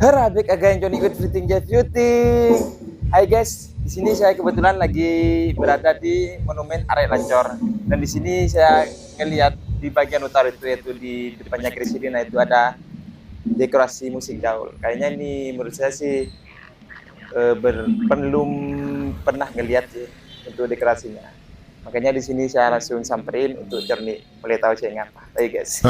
Harabik again Johnny with Fitting Jet Shooting. Hai guys, di sini saya kebetulan lagi berada di Monumen Arek Lancor. Dan di sini saya ngelihat di bagian utara itu, yaitu di depannya Krisidina itu ada dekorasi musik gaul. Kayaknya ini menurut saya sih belum pernah ngelihat sih untuk dekorasinya. Makanya di sini saya langsung samperin untuk Cernik boleh tahu saya ngapa. Ayo guys.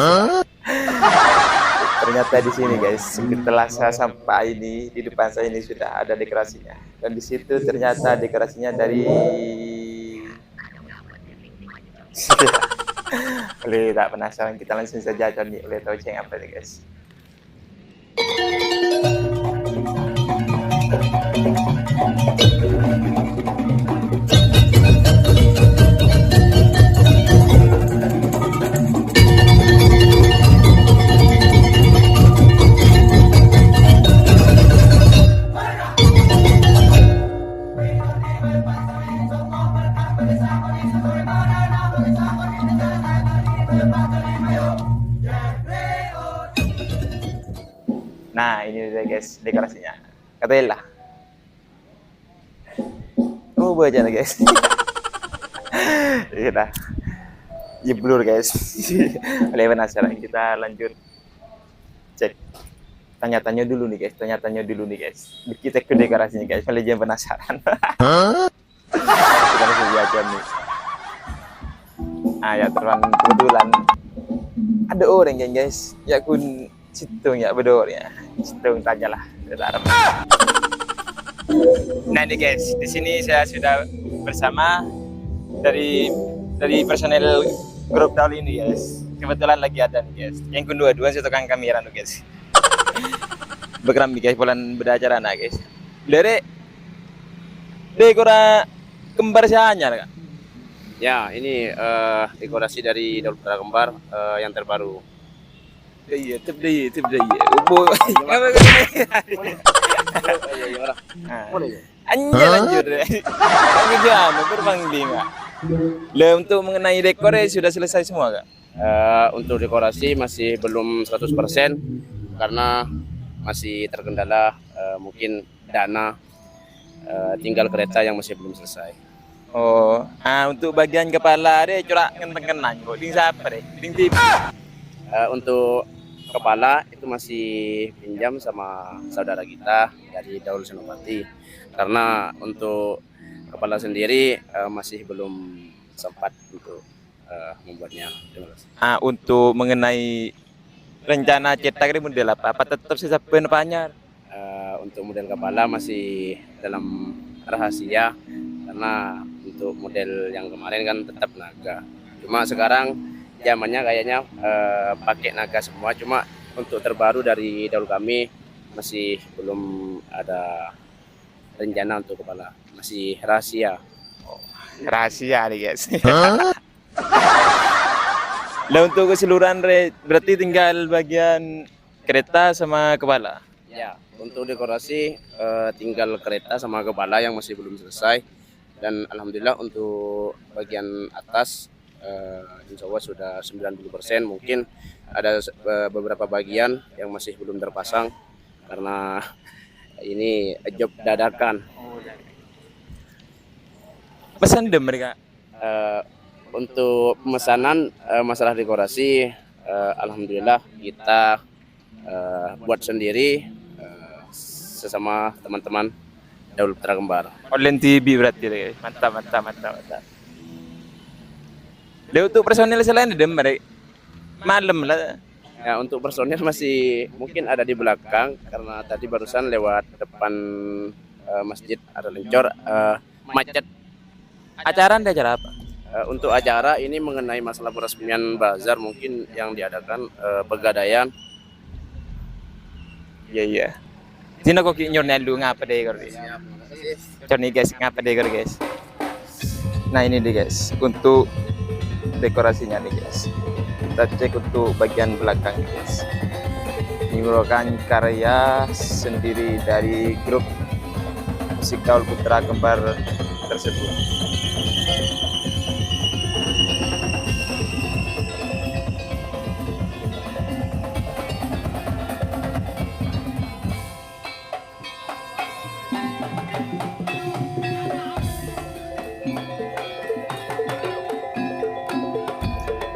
Ternyata di sini guys, setelah saya sampai ini di depan saya ini sudah ada dekorasinya. Dan di situ ternyata dekorasinya dari boleh tak penasaran, kita langsung saja Cernik boleh tahu saya ngapa nih guys. Nah ini dia guys dekorasinya, katakanlah baca nih guys. Ya udah jeblur guys. Oleh penasaran, kita lanjut cek, tanya-tanya dulu nih guys, kita ke dekorasinya guys, kalau jangan penasaran. Kita langsung aja nih. Ya teman, kebetulan ada orang yang guys ya kun situng ya bedor ya, situng tanyalah harap. Nah ini guys, di sini saya sudah bersama dari personel grup Daul ini guys. Kebetulan lagi ada nih guys, yang kedua-dua saya tukang kamera nih guys. Bekeram guys, bulan beracara nah guys. Dari dekora kembar sianya kan? Ya, ini dekorasi dari Daul Putra Kembar yang terbaru. Iya, tip deh. Ubo. Lanjut deh. Kemudian berbang lima. Untuk mengenai dekor sudah selesai semua kak? Untuk dekorasi masih belum 100% karena masih terkendala mungkin dana, tinggal kereta yang masih belum selesai. Untuk bagian kepala deh corak ngenteng-kenang kok. Ding siapa deh? Ding tip. Untuk kepala itu masih pinjam sama saudara kita dari Daul Senopati, karena untuk kepala sendiri masih belum sempat untuk membuatnya. Untuk mengenai rencana cetak model apa tetap sisa penepanyar? Untuk model kepala masih dalam rahasia, karena untuk model yang kemarin kan tetap naga. Cuma sekarang zamannya kayaknya pakai naga semua, cuma untuk terbaru dari Daul kami masih belum ada rencana untuk kepala, masih rahasia. Rahasia nih guys. Lah untuk keseluruhan berarti tinggal bagian kereta sama kepala. Ya, untuk dekorasi tinggal kereta sama kepala yang masih belum selesai, dan alhamdulillah untuk bagian atas insya Allah sudah 90%. Mungkin ada beberapa bagian yang masih belum terpasang karena ini job dadakan. Pesan deh mereka. Untuk pemesanan masalah dekorasi, alhamdulillah kita buat sendiri sesama teman-teman Daul Putra Kembar. Online TV berarti deh. Mantap. Dia untuk personil selain ada mereka malam lah. Ya, untuk personil masih mungkin ada di belakang karena tadi barusan lewat depan Masjid Arek Lancor macet. Acara apa? Untuk acara ini mengenai masalah peresmian bazar mungkin yang diadakan pegadaian. Iya. Sini kok nyor nelu ngapa deh guys? Coni guys ngapa deh guys? Nah ini deh guys untuk dekorasinya nih guys, kita cek untuk bagian belakang guys. Ini merupakan karya sendiri dari grup musik Daul Putra Kembar tersebut.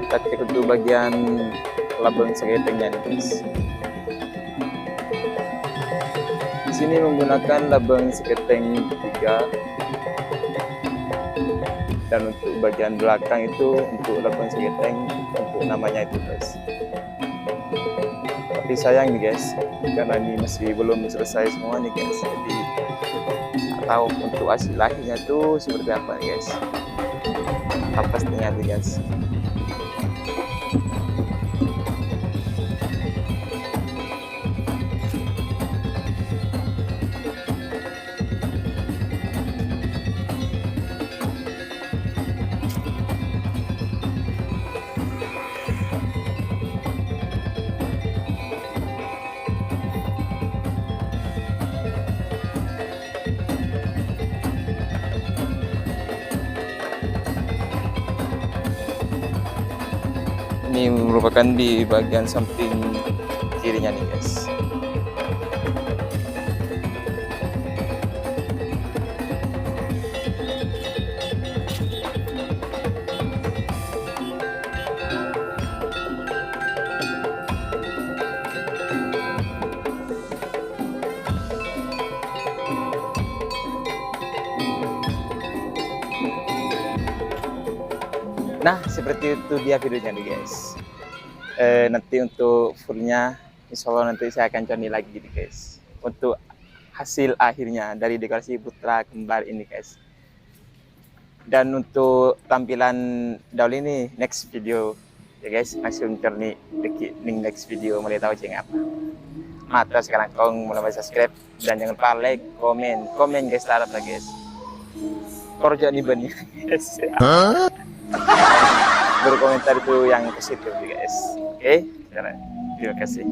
Kita cek untuk bagian labang seketengnya nih guys. Di sini menggunakan labang seketeng 3, dan untuk bagian belakang itu untuk labang seketeng untuk namanya itu guys. Tapi sayang nih guys, karena ini masih belum selesai semua nih guys, jadi nggak tahu untuk hasil akhirnya tuh seperti apa nih guys. Apa pastinya nih guys. Ini merupakan di bagian samping kirinya nih guys. Nah, seperti itu dia videonya nih guys. Nanti untuk fullnya, insya Allah nanti saya akan cari lagi nih guys. Untuk hasil akhirnya dari dekorasi putra kembar ini guys. Dan untuk tampilan daun ini next video ya guys. Langsung cari next video mulai tahu ceng apa. Mata sekarang kau mulai subscribe dan jangan lupa like, komen guys, tarap lah guys. Korja nih bani guys. Berkomentar itu yang positif guys. Oke, terima kasih.